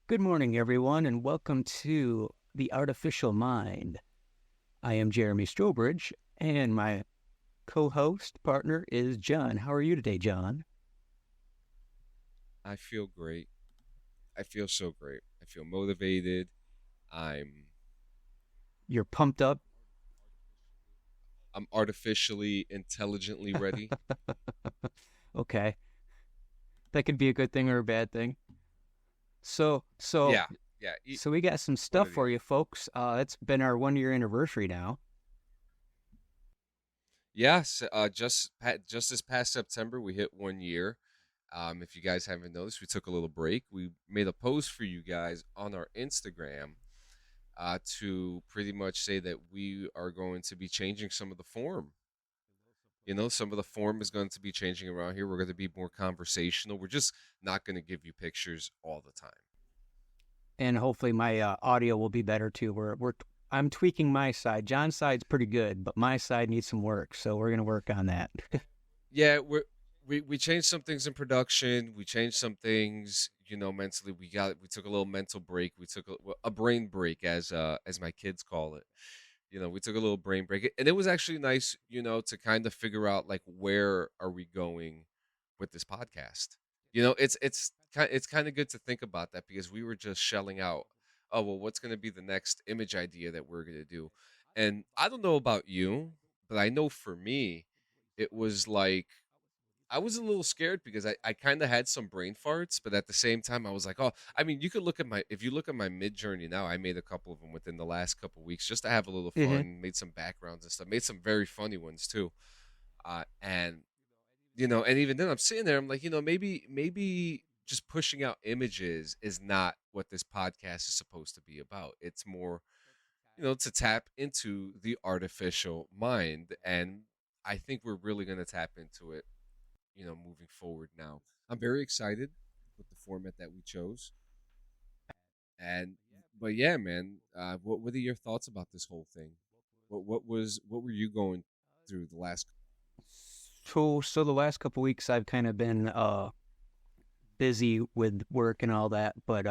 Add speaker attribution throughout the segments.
Speaker 1: Good morning, everyone, and welcome to The Artificial Mind. I am Jeremy Strobridge, and my co-host partner is John. How are you today, John?
Speaker 2: I feel great. I feel so great. I feel motivated. I'm
Speaker 1: You're pumped up?
Speaker 2: I'm artificially intelligently ready.
Speaker 1: Okay, that could be a good thing or a bad thing. So, so,
Speaker 2: Yeah, yeah,
Speaker 1: so we got some
Speaker 2: one
Speaker 1: stuff
Speaker 2: or the
Speaker 1: for
Speaker 2: other.
Speaker 1: you, folks. It's been our 1 year anniversary now.
Speaker 2: Yes, just this past September we hit 1 year. If you guys haven't noticed, we took a little break. We made a post for you guys on our Instagram to pretty much say that we are going to be changing some of the form. Some of the form is going to be changing around here. We're going to be more conversational. We're just not going to give you pictures all the time.
Speaker 1: And hopefully my audio will be better too. I'm tweaking my side. John's side's pretty good, but my side needs some work, so we're gonna work on that.
Speaker 2: Yeah, we changed some things in production. We changed some things, mentally. We took a little mental break. We took a brain break, as my kids call it. We took a little brain break, and it was actually nice, to kind of figure out like where are we going with this podcast. It's kind of good to think about that because we were just shelling out. Oh well, what's going to be the next image idea that we're going to do? And I don't know about you, but I know for me, it was like I was a little scared because I kind of had some brain farts, but at the same time, I was like, oh, I mean, if you look at my Midjourney now, I made a couple of them within the last couple of weeks just to have a little
Speaker 1: Hmm.
Speaker 2: fun, made some backgrounds and stuff, made some very funny ones too. And, and even then I'm sitting there, I'm like, maybe just pushing out images is not what this podcast is supposed to be about. It's more, to tap into the artificial mind. And I think we're really going to tap into it moving forward now. I'm very excited with the format that we chose. And but yeah, man, what are your thoughts about this whole thing? What were you going through the last?
Speaker 1: So the last couple weeks I've kind of been busy with work and all that, but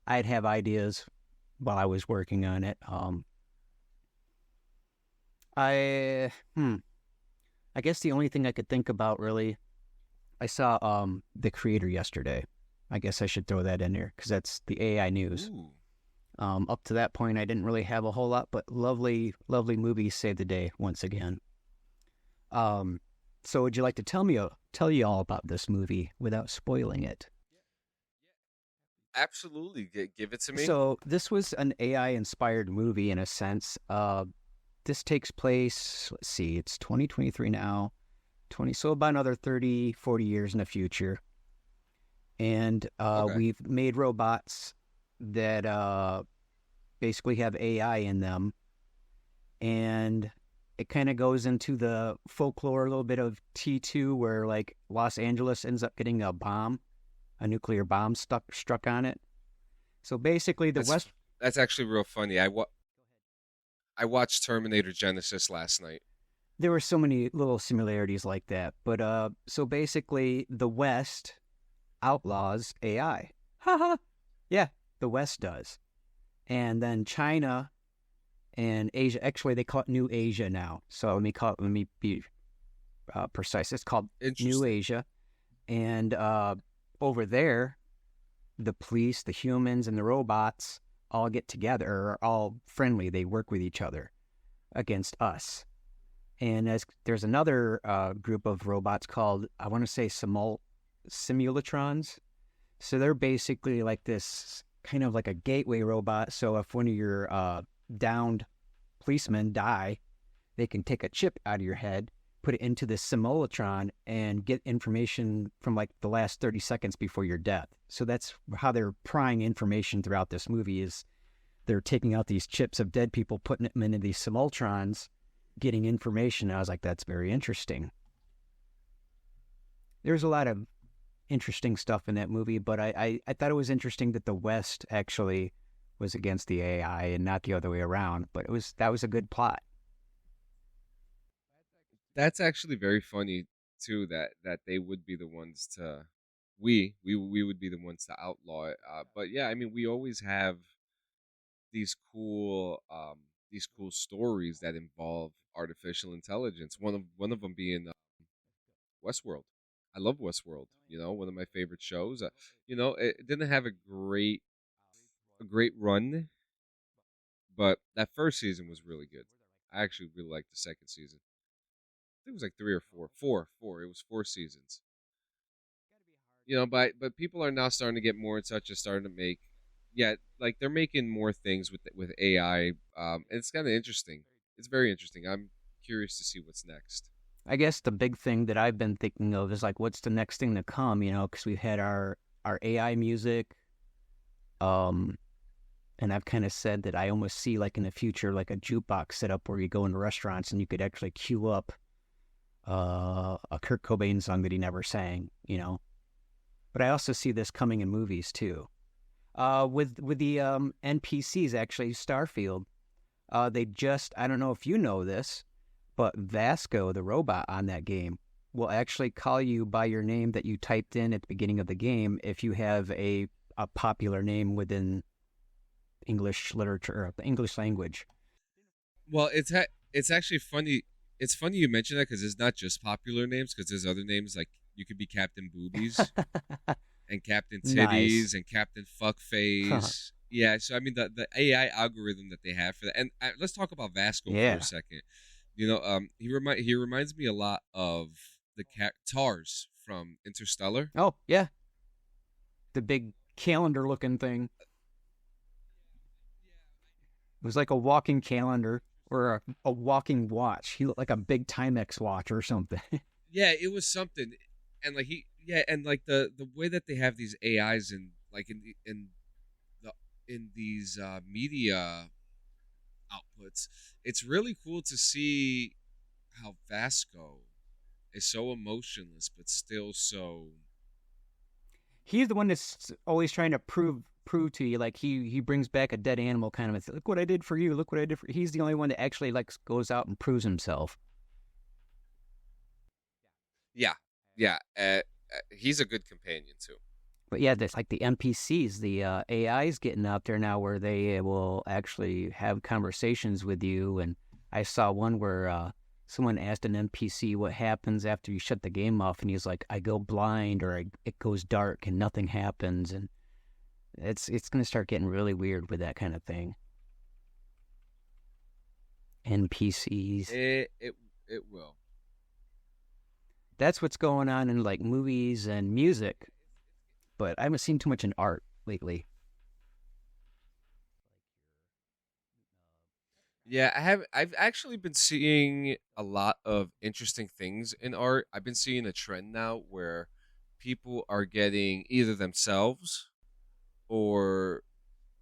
Speaker 1: I'd have ideas while I was working on it. I hmm, I guess the only thing I could think about really, I saw The Creator yesterday. I guess I should throw that in there because that's the AI news.
Speaker 2: Ooh,
Speaker 1: Up to that point, I didn't really have a whole lot, but lovely, lovely movie saved the day once again. Um, so would you like to tell you all about this movie without spoiling it?
Speaker 2: absolutely. Give it to me.
Speaker 1: So this was an AI inspired movie in a sense. This takes place, let's see, it's 2023 now, 20, so about another 30, 40 years in the future. And
Speaker 2: Okay,
Speaker 1: we've made robots that basically have AI in them. And it kind of goes into the folklore a little bit of T2, where like Los Angeles ends up getting a nuclear bomb struck on it. So basically, the
Speaker 2: that's
Speaker 1: West.
Speaker 2: that's actually real funny. I watched Terminator Genesis last night.
Speaker 1: There were so many little similarities like that, but so basically, the West outlaws AI. Haha. Yeah, the West does, and then China and Asia. Actually, they call it New Asia now. So let me be precise. It's called New
Speaker 2: Interesting.
Speaker 1: Asia, and over there, the police, the humans, and the robots all get together, are all friendly. They work with each other against us. And as there's another group of robots called, I want to say, simulatrons. So they're basically like this kind of like a gateway robot. So if one of your downed policemen die, they can take a chip out of your head, put it into this simulatron, and get information from like the last 30 seconds before your death. So that's how they're prying information throughout this movie is they're taking out these chips of dead people, putting them into these simulatrons, getting information. I was like, that's very interesting. There's a lot of interesting stuff in that movie, but I thought it was interesting that the West actually was against the AI and not the other way around. But that was a good plot.
Speaker 2: That's actually very funny too. That they would be the ones to We would be the ones to outlaw it. But yeah, I mean, we always have these cool these cool stories that involve artificial intelligence. One of them being Westworld. I love Westworld. You know, one of my favorite shows. You know, it didn't have a great run, but that first season was really good. I actually really liked the second season. I think it was like three or four, four. It was 4 seasons. You know, but people are now starting to get more in touch and starting to make, yeah, like they're making more things with AI. And it's kind of interesting. It's very interesting. I'm curious to see what's next.
Speaker 1: I guess the big thing that I've been thinking of is like, what's the next thing to come? You know, because we've had our AI music, um, and I've kind of said that I almost see like in the future like a jukebox setup where you go into restaurants and you could actually queue up a Kurt Cobain song that he never sang. You know, but I also see this coming in movies too. With the NPCs actually, Starfield. They just, I don't know if you know this, but Vasco, the robot on that game, will actually call you by your name that you typed in at the beginning of the game if you have a popular name within English literature or the English language.
Speaker 2: Well, it's actually funny. It's funny you mention that because it's not just popular names. Because there's other names like you could be Captain Boobies and Captain
Speaker 1: Nice.
Speaker 2: Titties and Captain Fuckface. Yeah, so I mean the AI algorithm that they have for that, and let's talk about Vasco for a
Speaker 1: Yeah.
Speaker 2: second. You know, he reminds me a lot of the cat Tars from Interstellar.
Speaker 1: Oh, yeah. The big calendar looking thing. It was like a walking calendar or a walking watch. He looked like a big Timex watch or something.
Speaker 2: Yeah, it was something, and like yeah, and like the way that they have these AIs in like the in these media outputs, it's really cool to see how Vasco is so emotionless but still so.
Speaker 1: He's the one that's always trying to prove to you, like he brings back a dead animal kind of a thing. Look what I did for you. Look what I did for you. He's the only one that actually like goes out and proves himself.
Speaker 2: Yeah, yeah, he's a good companion too.
Speaker 1: But yeah, that's like the NPCs, the AIs getting out there now where they will actually have conversations with you. And I saw one where someone asked an NPC what happens after you shut the game off, and he's like, "I go blind," or "It goes dark and nothing happens." And it's going to start getting really weird with that kind of thing. NPCs.
Speaker 2: It will.
Speaker 1: That's what's going on in like movies and music, but I haven't seen too much in art lately.
Speaker 2: Yeah, I have. I've actually been seeing a lot of interesting things in art. I've been seeing a trend now where people are getting either themselves or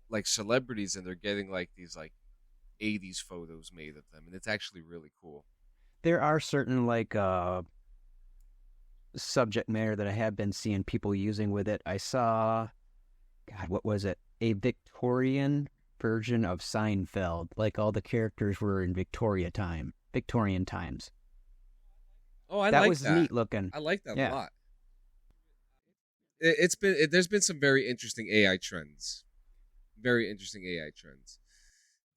Speaker 2: like celebrities, and they're getting like these like 80s photos made of them, and it's actually really cool.
Speaker 1: There are certain like subject matter that I have been seeing people using with it. I saw, God, what was it? A Victorian version of Seinfeld. Like all the characters were in Victorian times.
Speaker 2: Oh, I
Speaker 1: That
Speaker 2: like
Speaker 1: was
Speaker 2: that.
Speaker 1: neat looking.
Speaker 2: I like that a
Speaker 1: Yeah.
Speaker 2: lot. There's been some very interesting AI trends. Very interesting AI trends.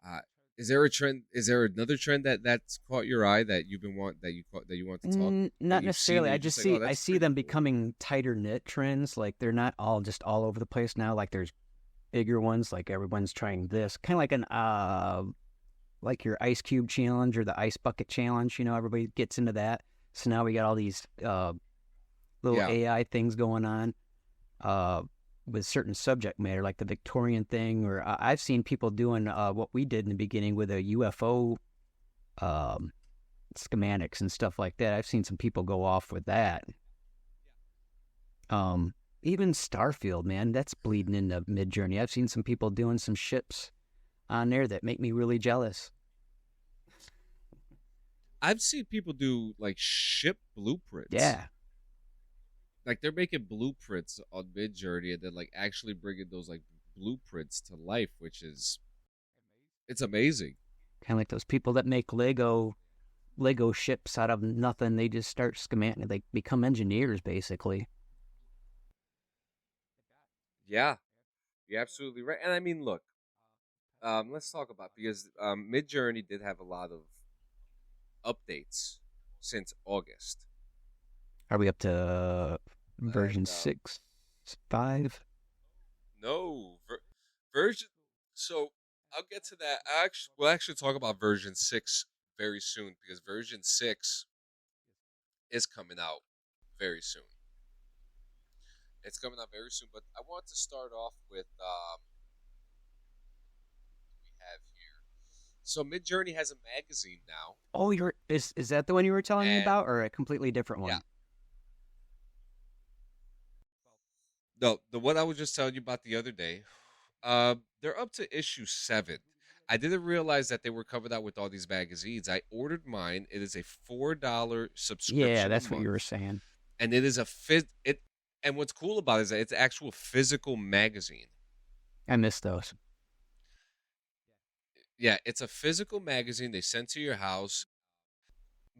Speaker 2: Uh, is there a trend? Is there another trend that's caught your eye that you've been want that you want to talk that
Speaker 1: Not
Speaker 2: you've seen
Speaker 1: necessarily.
Speaker 2: and
Speaker 1: I
Speaker 2: you're just
Speaker 1: just
Speaker 2: like, oh,
Speaker 1: I
Speaker 2: that's
Speaker 1: see
Speaker 2: pretty
Speaker 1: them
Speaker 2: cool.
Speaker 1: becoming tighter knit trends. Like they're not all just all over the place now. Like there's bigger ones. Like everyone's trying this, kind of like an like your ice cube challenge or the ice bucket challenge. You know, everybody gets into that. So now we got all these little
Speaker 2: Yeah,
Speaker 1: AI things going on uh, with certain subject matter, like the Victorian thing. Or I've seen people doing what we did in the beginning with a UFO um, schematics and stuff like that. I've seen some people go off with that. Um, Even Starfield, man, that's bleeding into Midjourney. I've seen some people doing some ships on there that make me really jealous.
Speaker 2: I've seen people do like ship blueprints.
Speaker 1: Yeah,
Speaker 2: Like they're making blueprints on Midjourney and then like actually bringing those like blueprints to life, which is it's amazing.
Speaker 1: kind of like those people that make Lego ships out of nothing. They just start schematic. They become engineers basically.
Speaker 2: Yeah, you're absolutely right. And I mean, look, let's talk about, because Midjourney did have a lot of updates since August,
Speaker 1: Are we up to version
Speaker 2: and
Speaker 1: 6, 5?
Speaker 2: no version. So I'll get to that. We'll actually talk about version 6 very soon, because version 6 is coming out very soon. It's coming out very soon. But I want to start off with we have here. So Midjourney has a magazine now,
Speaker 1: Oh, is that the one you were telling me
Speaker 2: and
Speaker 1: about, or a completely different
Speaker 2: yeah,
Speaker 1: one?
Speaker 2: no, the one I was just telling you about the other day. They're up to issue 7. I didn't realize that they were covered out with all these magazines. I ordered mine. It is a $4
Speaker 1: Yeah,
Speaker 2: subscription a
Speaker 1: that's what you were
Speaker 2: month,
Speaker 1: saying.
Speaker 2: and it is a fit it. And what's cool about it is that it's an actual physical magazine.
Speaker 1: I missed those.
Speaker 2: Yeah, it's a physical magazine they send to your house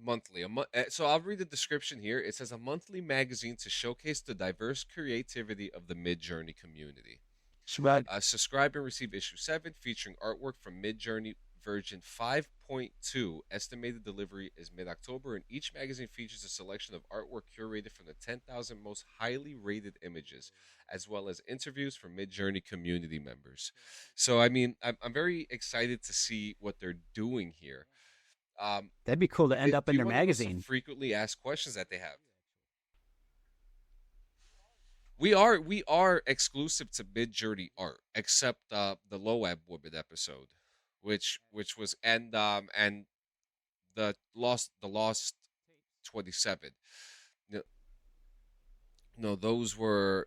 Speaker 2: monthly. So I'll read the description here. It says a monthly magazine to showcase the diverse creativity of the Midjourney community.
Speaker 1: Shrug.
Speaker 2: Subscribe and receive issue 7 featuring artwork from Midjourney version 5.2. Estimated delivery is mid October, and each magazine features a selection of artwork curated from the 10,000 most highly rated images, as well as interviews from Midjourney community members. So, I mean, I'm very excited to see what they're doing here. Um,
Speaker 1: That'd be cool to end up
Speaker 2: do
Speaker 1: in
Speaker 2: you
Speaker 1: their
Speaker 2: want to know some
Speaker 1: magazine.
Speaker 2: frequently asked questions that they have? We are exclusive to Midjourney art, except the Loab Woman episode, which was and the lost 27. No, no, those were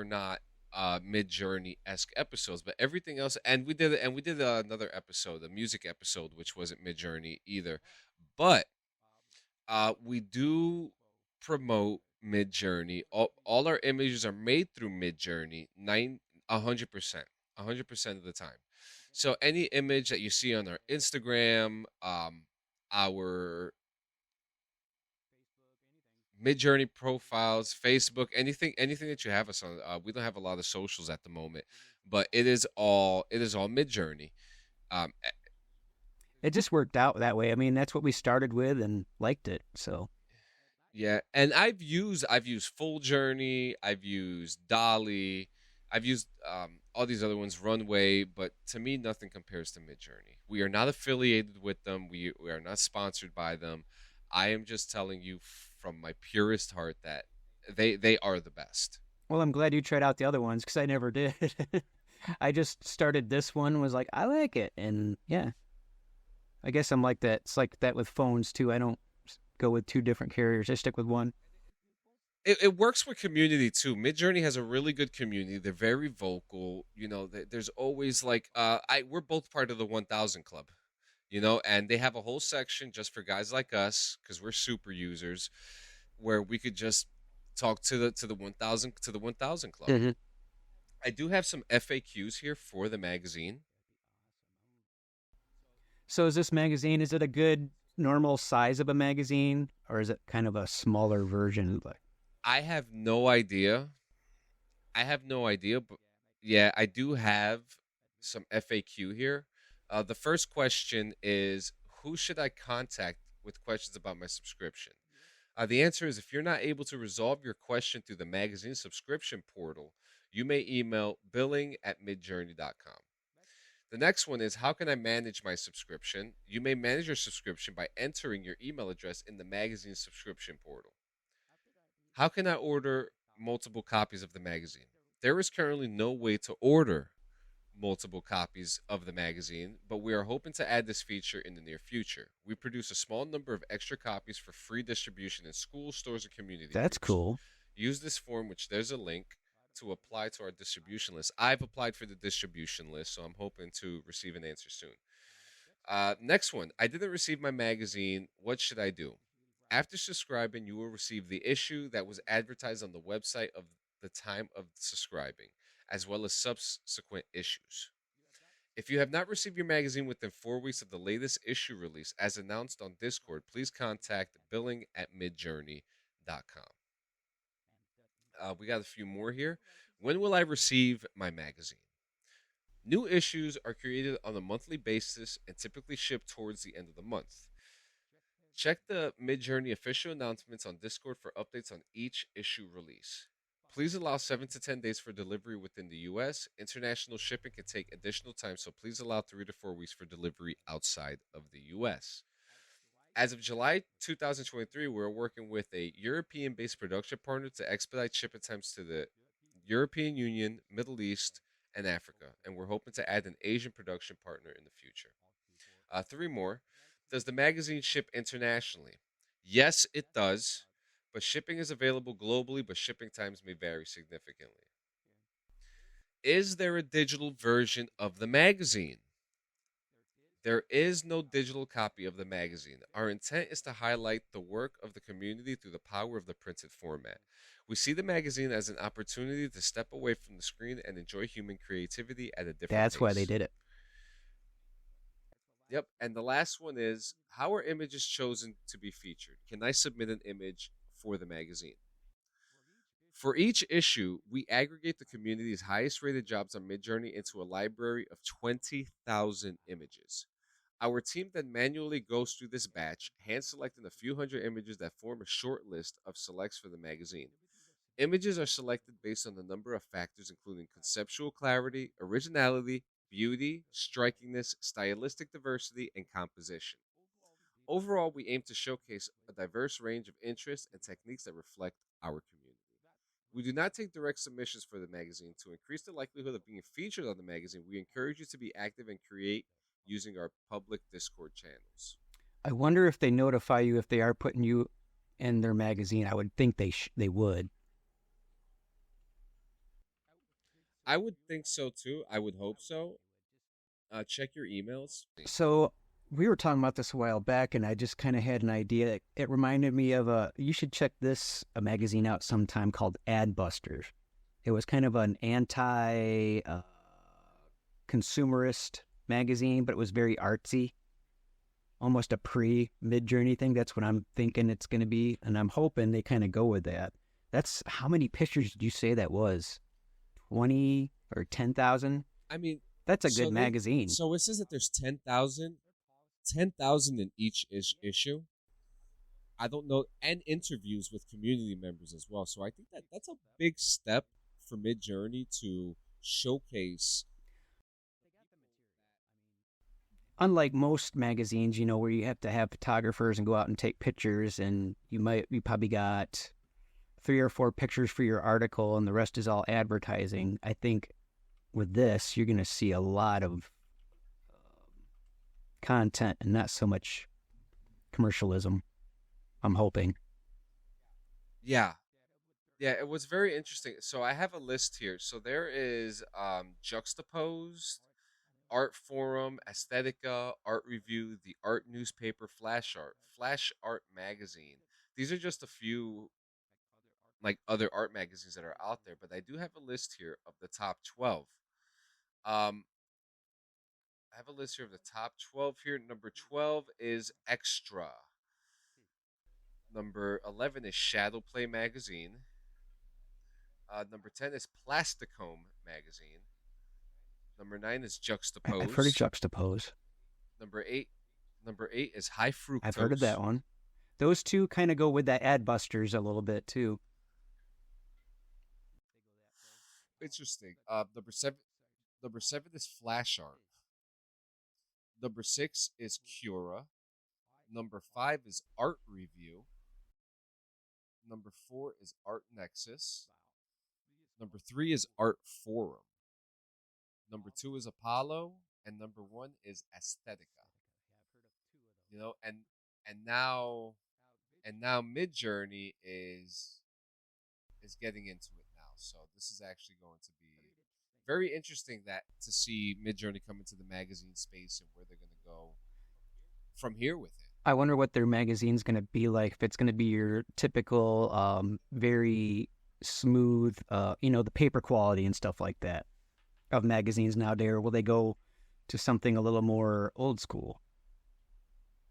Speaker 2: not Midjourney esque episodes, but everything else, and we did another episode, a music episode, which wasn't Midjourney either, but we do promote Midjourney. All our images are made through Midjourney 100%, 100% of the time. So any image that you see on our Instagram, our Midjourney profiles, Facebook, anything that you have us on. We don't have a lot of socials at the moment, but it is all Midjourney. Um,
Speaker 1: It just worked out that way. I mean, that's what we started with and liked it. So,
Speaker 2: Yeah, and I've used Full Journey, I've used Dolly, I've used all these other ones, Runway, but to me, nothing compares to Midjourney. We are not affiliated with them. We are not sponsored by them. I am just telling you from my purest heart that they are the best.
Speaker 1: well, I'm glad you tried out the other ones because I never did. I just started this one, was like, I like it. And yeah, I guess I'm like that. It's like that with phones too. I don't go with two different carriers, I stick with one.
Speaker 2: It works with community too. Midjourney has a really good community. They're very vocal. There's always like we're both part of the 1,000 club. And they have a whole section just for guys like us, because we're super users, where we could just talk to the 1,000 club.
Speaker 1: Mm-hmm.
Speaker 2: I do have some FAQs here for the magazine.
Speaker 1: So, is this magazine, is it a good normal size of a magazine or is it kind of a smaller version? Like,
Speaker 2: I have no idea. But yeah, I do have some FAQ here. The first question is, who should I contact with questions about my subscription? The answer is, if you're not able to resolve your question through the magazine subscription portal, you may email billing@midjourney.com. The next one is, how can I manage my subscription? You may manage your subscription by entering your email address in the magazine subscription portal. How can I order multiple copies of the magazine? There is currently no way to order multiple copies of the magazine, but we are hoping to add this feature in the near future. We produce a small number of extra copies for free distribution in schools, stores, and community
Speaker 1: that's
Speaker 2: groups.
Speaker 1: cool.
Speaker 2: Use this form, which there's a link, to apply to our distribution list. I've applied for the distribution list, so I'm hoping to receive an answer soon. Next one. I didn't receive my magazine. What should I do? After subscribing, you will receive the issue that was advertised on the website of the time of subscribing, as well as subsequent issues. If you have not received your magazine within 4 weeks of the latest issue release, as announced on Discord, please contact billing@midjourney.com. We got a few more here. When will I receive my magazine? New issues are created on a monthly basis and typically shipped towards the end of the month. Check the Midjourney official announcements on Discord for updates on each issue release. Please allow 7 to 10 days for delivery within the US. International shipping can take additional time, so please allow 3 to 4 weeks for delivery outside of the US. As of July 2023, we're working with a European based production partner to expedite shipping times to the European Union, Middle East, and Africa. And we're hoping to add an Asian production partner in the future. Three more. Does the magazine ship internationally? Yes, it does, but shipping is available globally, but shipping times may vary significantly. Is there a digital version of the magazine? There is no digital copy of the magazine. Our intent is to highlight the work of the community through the power of the printed format. We see the magazine as an opportunity to step away from the screen and enjoy human creativity at a different
Speaker 1: That's why they
Speaker 2: pace.
Speaker 1: did it.
Speaker 2: Yep. And the last one is, how are images chosen to be featured? Can I submit an image for the magazine? For each issue, we aggregate the community's highest rated jobs on Midjourney into a library of 20,000 images. Our team then manually goes through this batch, hand selecting a few hundred images that form a short list of selects for the magazine. Images are selected based on a number of factors, including conceptual clarity, originality, beauty, strikingness, stylistic diversity, and composition. Overall, we aim to showcase a diverse range of interests and techniques that reflect our community. We do not take direct submissions for the magazine. To increase the likelihood of being featured on the magazine, we encourage you to be active and create using our public Discord channels.
Speaker 1: I wonder if they notify you if they are putting you in their magazine. I would think they would.
Speaker 2: I would think so too. I would hope so. Check your emails.
Speaker 1: So we were talking about this a while back, and I just kind of had an idea. It reminded me of you should check a magazine out sometime called Ad Busters. It was kind of an anti consumerist magazine, but it was very artsy, almost a pre-Midjourney thing. That's what I'm thinking it's going to be, and I'm hoping they kind of go with that. That's how many pictures did you say that was? 20 or 10,000?
Speaker 2: I mean,
Speaker 1: that's a good magazine.
Speaker 2: So it says that there's 10,000 in each issue. I don't know, and interviews with community members as well. So I think that's a big step for Midjourney to showcase.
Speaker 1: Unlike most magazines, where you have to have photographers and go out and take pictures, and you probably got 3 or 4 pictures for your article, and the rest is all advertising. I think with this, you're going to see a lot of content and not so much commercialism. I'm hoping.
Speaker 2: Yeah, it was very interesting. So I have a list here. So there is Juxtaposed, Art Forum, Aesthetica, Art Review, the Art Newspaper, Flash Art Magazine. These are just a few like other art magazines that are out there, but I do have a list here of the top 12. I have a list here of the top 12 here. Number 12 is Extra. Number 11 is Shadow Play Magazine. Number 10 is Plasticome Magazine. Number 9 is Juxtapose.
Speaker 1: I've heard of Juxtapose.
Speaker 2: Number 8 is High Fructose.
Speaker 1: I've heard of that one. Those two kind of go with that Ad Busters a little bit too.
Speaker 2: Interesting. Number 7 is Flash Art. Number 6 is Cura. Number 5 is Art Review. Number 4 is Art Nexus. Number 3 is Art Forum. Number 2 is Apollo, and number 1 is Aesthetica. And now Midjourney is getting into it now. So this is actually going to be very interesting to see Midjourney come into the magazine space and where they're going to go from here with it.
Speaker 1: I wonder what their magazine's going to be like. If it's going to be your typical, very smooth, the paper quality and stuff like that of magazines nowadays, or will they go to something a little more old school?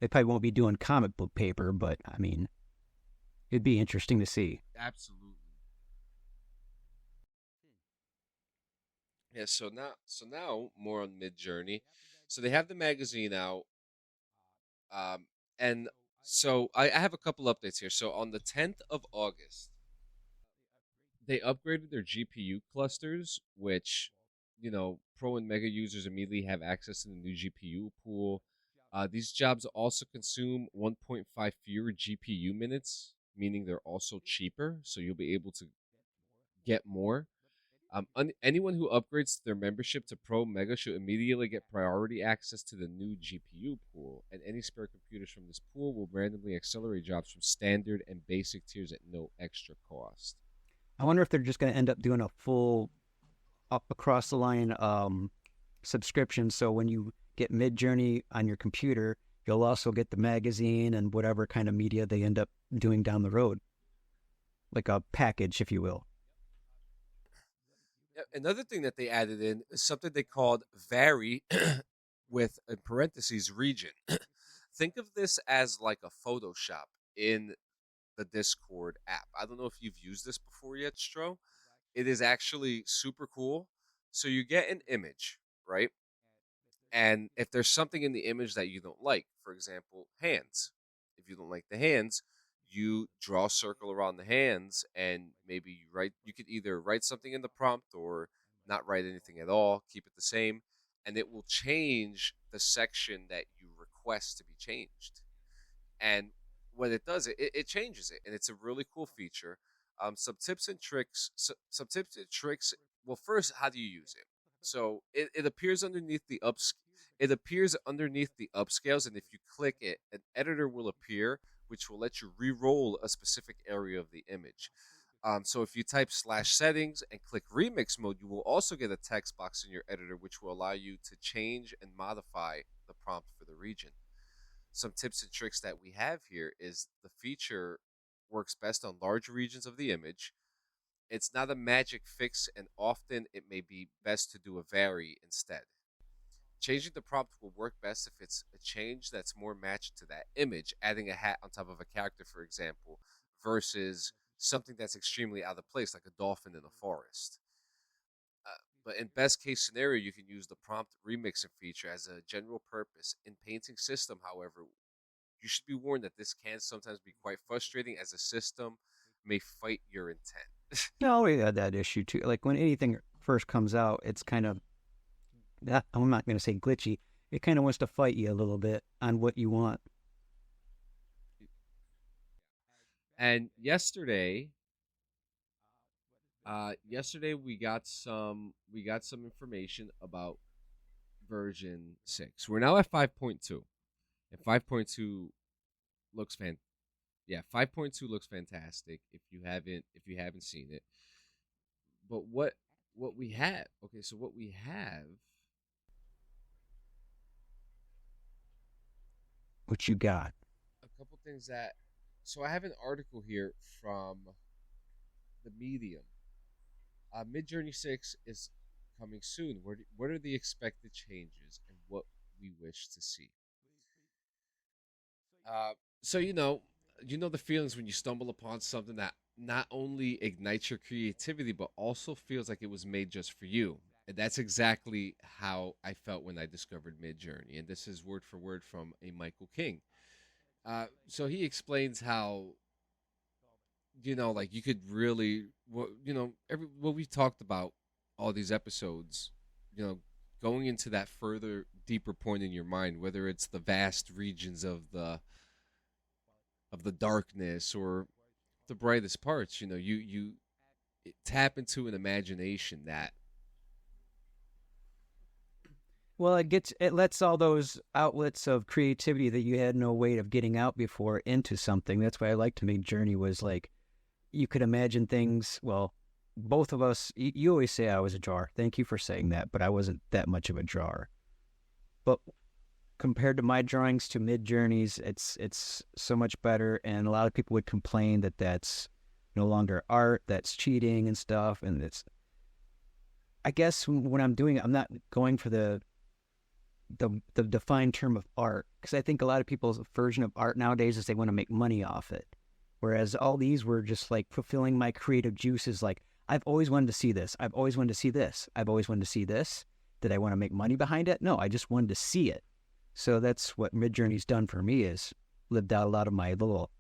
Speaker 1: They probably won't be doing comic book paper, but I mean, it'd be interesting to see.
Speaker 2: Absolutely. Yeah, so now more on Midjourney. So they have the magazine out, um, and so I have a couple updates here. So on the 10th of August, they upgraded their GPU clusters, which pro and mega users immediately have access to the new GPU pool. These jobs also consume 1.5 fewer GPU minutes, meaning they're also cheaper, so you'll be able to get more. Anyone who upgrades their membership to Pro Mega should immediately get priority access to the new GPU pool, and any spare computers from this pool will randomly accelerate jobs from standard and basic tiers at no extra cost.
Speaker 1: I wonder if they're just going to end up doing a full up across the line subscription. So when you get Midjourney on your computer, you'll also get the magazine and whatever kind of media they end up doing down the road, like a package, if you will.
Speaker 2: Yeah, another thing that they added in is something they called vary with in parentheses region. Think of this as like a Photoshop in the Discord app. I don't know if you've used this before yet, Stro. It is actually super cool. So you get an image, right? And if there's something in the image that you don't like, for example, hands, if you don't like the hands, you draw a circle around the hands and maybe you could either write something in the prompt or not write anything at all, keep it the same, and it will change the section that you request to be changed. And what it does, it changes it, and it's a really cool feature. Some tips and tricks. Some tips and tricks. Well, first, how do you use it? So it appears underneath the ups. It appears underneath the upscales, and if you click it, an editor will appear, which will let you re-roll a specific area of the image. So if you type /settings and click remix mode, you will also get a text box in your editor, which will allow you to change and modify the prompt for the region. Some tips and tricks that we have here is the feature works best on large regions of the image. It's not a magic fix, and often it may be best to do a vary instead. Changing the prompt will work best if it's a change that's more matched to that image, adding a hat on top of a character, for example, versus something that's extremely out of place, like a dolphin in a forest. But in best case scenario, you can use the prompt remixing feature as a general purpose. In painting system, however, you should be warned that this can sometimes be quite frustrating as a system may fight your intent.
Speaker 1: No, we had that issue too. Like when anything first comes out, it's kind of that. I'm not going to say glitchy. It kind of wants to fight you a little bit on what you want.
Speaker 2: And yesterday we got some information about version 6. We're now at 5.2. And 5.2 looks fan yeah, 5.2 looks fantastic if you haven't seen it. But what we have, okay, so what we have,
Speaker 1: What you got?
Speaker 2: a couple things that so I have an article here from the Medium. Midjourney 6 is coming soon. What are the expected changes and what we wish to see? Uh, so you know the feelings when you stumble upon something that not only ignites your creativity but also feels like it was made just for you. And that's exactly how I felt when I discovered Midjourney. And this is word for word from a Michael King. So he explains how like you could really, what we talked about all these episodes, you know, going into that further, deeper point in your mind, whether it's the vast regions of the darkness or the brightest parts, you tap into an imagination that
Speaker 1: Well, it lets all those outlets of creativity that you had no way of getting out before into something. That's why I like to make Journey was like you could imagine things. Well, both of us. You always say I was a drawer. Thank you for saying that, but I wasn't that much of a drawer. But compared to my drawings to Mid Journeys, it's so much better. And a lot of people would complain that that's no longer art, that's cheating and stuff. And I guess when I'm doing it, I'm not going for the defined term of art, because I think a lot of people's version of art nowadays is they want to make money off it, whereas all these were just like fulfilling my creative juices. Like I've always wanted to see this. I've always wanted to see this. I've always wanted to see this. Did I want to make money behind it? No, I just wanted to see it. So that's what Midjourney's done for me, is lived out a lot of my little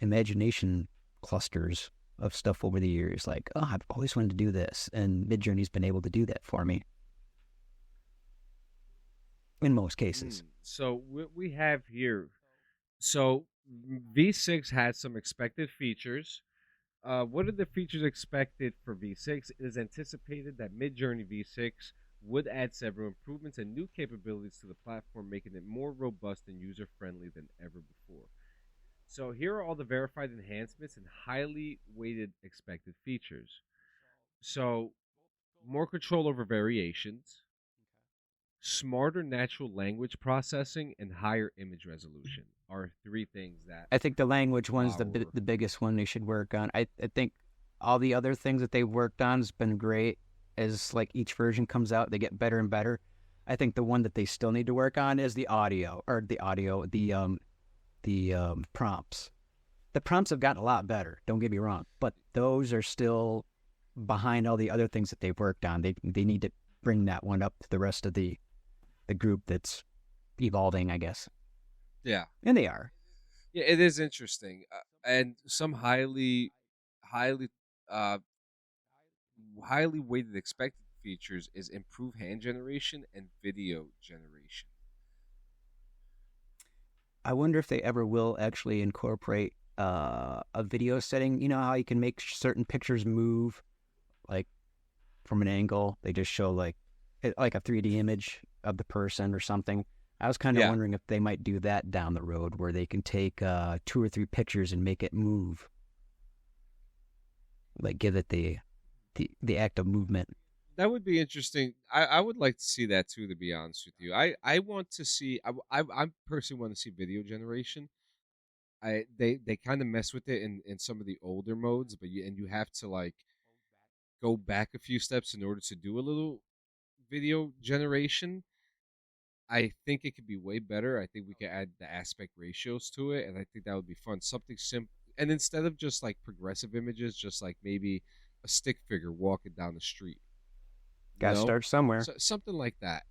Speaker 1: imagination clusters of stuff over the years. Like, oh, I've always wanted to do this. And Midjourney's been able to do that for me in most cases.
Speaker 2: So what we have here, so V6 has some expected features. What are the features expected for V6? It is anticipated that Midjourney V6 would add several improvements and new capabilities to the platform, making it more robust and user-friendly than ever before. So here are all the verified enhancements and highly weighted expected features. So more control over variations, smarter natural language processing, and higher image resolution are three things that
Speaker 1: I think the language one's
Speaker 2: our
Speaker 1: the biggest one they should work on. I think all the other things that they've worked on has been great. As like each version comes out, they get better and better. I think the one that they still need to work on is the prompts. The prompts have gotten a lot better, don't get me wrong, but those are still behind all the other things that they've worked on. They need to bring that one up to the rest of the group that's evolving, I guess.
Speaker 2: yeah.
Speaker 1: And they are.
Speaker 2: Yeah, it is interesting, and some highly, uh, highly weighted expected features is improved hand generation and video generation.
Speaker 1: I wonder if they ever will actually incorporate a video setting. You know how you can make certain pictures move, like from an angle. They just show like a 3D image of the person or something. I was kind of
Speaker 2: Yeah,
Speaker 1: wondering if they might do that down the road, where they can take 2 or 3 pictures and make it move, like give it the act of movement.
Speaker 2: that would be interesting. I would like to see that too. To be honest with you, I want to see. I personally want to see video generation. They kind of mess with it in some of the older modes, but you have to like go back a few steps in order to do a little video generation. I think it could be way better. I think we could add the aspect ratios to it, and I think that would be fun. Something simple, and instead of just like progressive images, just like maybe a stick figure walking down the street, you
Speaker 1: Got to
Speaker 2: know,
Speaker 1: start somewhere.
Speaker 2: so something like that.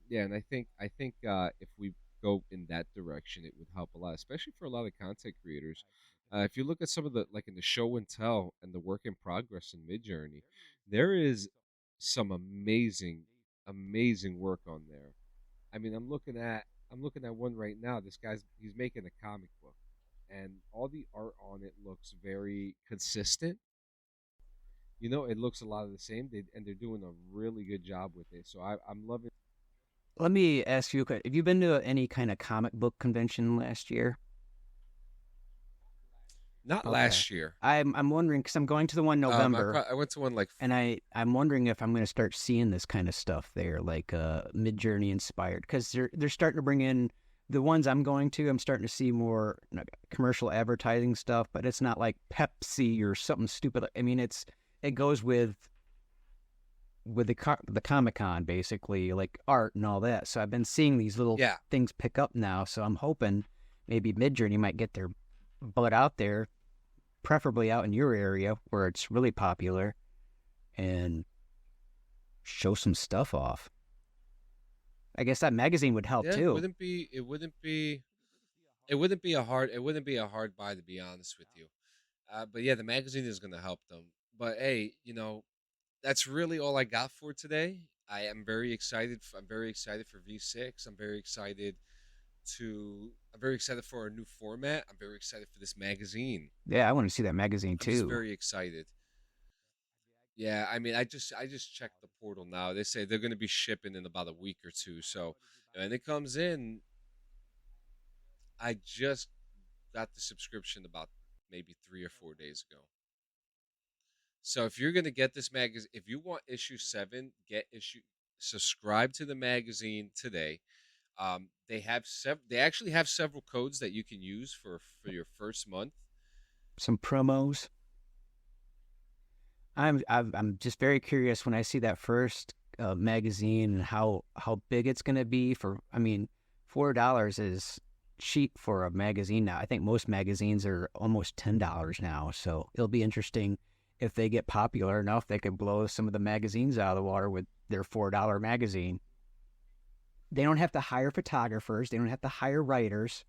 Speaker 2: Yeah, and I think if we go in that direction, it would help a lot, especially for a lot of content creators. If you look at some of the like in the show and tell and the work in progress in Midjourney, there is some amazing work on there. I mean, I'm looking at one right now. He's making a comic book, and all the art on it looks very consistent. It looks a lot of the same. They're doing a really good job with it. So I'm loving.
Speaker 1: Let me ask you a question. Have you been to any kind of comic book convention last year?
Speaker 2: Not
Speaker 1: Okay.
Speaker 2: last year.
Speaker 1: I'm wondering, because I'm going to the one November,
Speaker 2: I went to one like
Speaker 1: and I'm wondering if I'm going to start seeing this kind of stuff there, like Midjourney inspired, because they're starting to bring in the ones I'm going to. I'm starting to see more commercial advertising stuff, but it's not like Pepsi or something stupid. I mean, it goes with the Comic Con, basically, like art and all that. So I've been seeing these little
Speaker 2: yeah.
Speaker 1: things pick up now. So I'm hoping maybe Midjourney might get their butt out there, preferably out in your area where it's really popular, and show some stuff off. I guess that magazine would help
Speaker 2: Yeah,
Speaker 1: too.
Speaker 2: it wouldn't be a hard buy, to be honest with you. But yeah, the magazine is going to help them. But hey, that's really all I got for today. I'm very excited. I'm very excited for V6. I'm very excited for our new format. I'm very excited for this magazine.
Speaker 1: Yeah, I want to see that magazine
Speaker 2: I'm just
Speaker 1: too.
Speaker 2: very excited. Yeah, I mean, I just checked the portal now. They say they're going to be shipping in about a week or two. So, when it comes in, I just got the subscription about maybe 3 or 4 days ago. So if you're gonna get this magazine, if you want issue 7, subscribe to the magazine today. They actually have several codes that you can use for your first month.
Speaker 1: Some promos. I'm just very curious when I see that first magazine, and how big it's going to be. For I mean, $4 is cheap for a magazine now. I think most magazines are almost $10 now, so it'll be interesting if they get popular enough, they could blow some of the magazines out of the water with their $4 magazine. They don't have to hire photographers. They don't have to hire writers.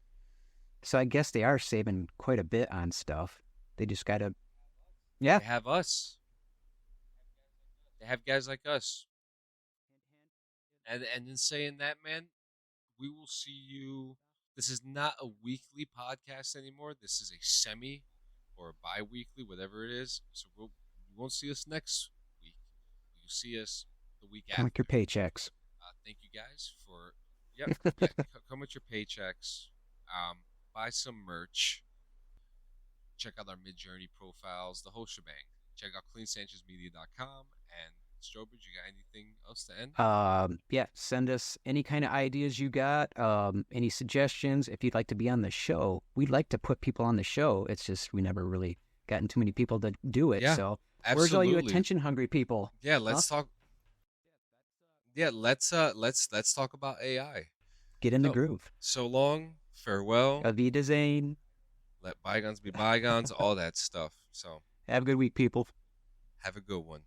Speaker 1: So I guess they are saving quite a bit on stuff. They just got to, yeah.
Speaker 2: They have us. They have guys like us. And in saying that, man, we will see you. This is not a weekly podcast anymore. This is a semi or a bi-weekly, whatever it is. So you won't see us next week. You'll see us the week
Speaker 1: Come with
Speaker 2: after.
Speaker 1: your paychecks.
Speaker 2: Thank you guys for yeah, come with your paychecks. Buy some merch. Check out our Midjourney profiles, the whole shebang. Check out cleansanchezmedia.com. And Strobridge, you got anything else to end?
Speaker 1: Yeah, send us any kind of ideas you got, any suggestions. If you'd like to be on the show, we'd like to put people on the show. It's just we never really gotten too many people to do it.
Speaker 2: Yeah,
Speaker 1: so
Speaker 2: absolutely.
Speaker 1: Where's all you attention hungry people?
Speaker 2: Yeah, let's talk. Yeah, let's talk about AI.
Speaker 1: Get in the groove.
Speaker 2: So long, farewell.
Speaker 1: Auf Wiedersehen.
Speaker 2: Let bygones be bygones, all that stuff. So
Speaker 1: have a good week, people.
Speaker 2: Have a good one.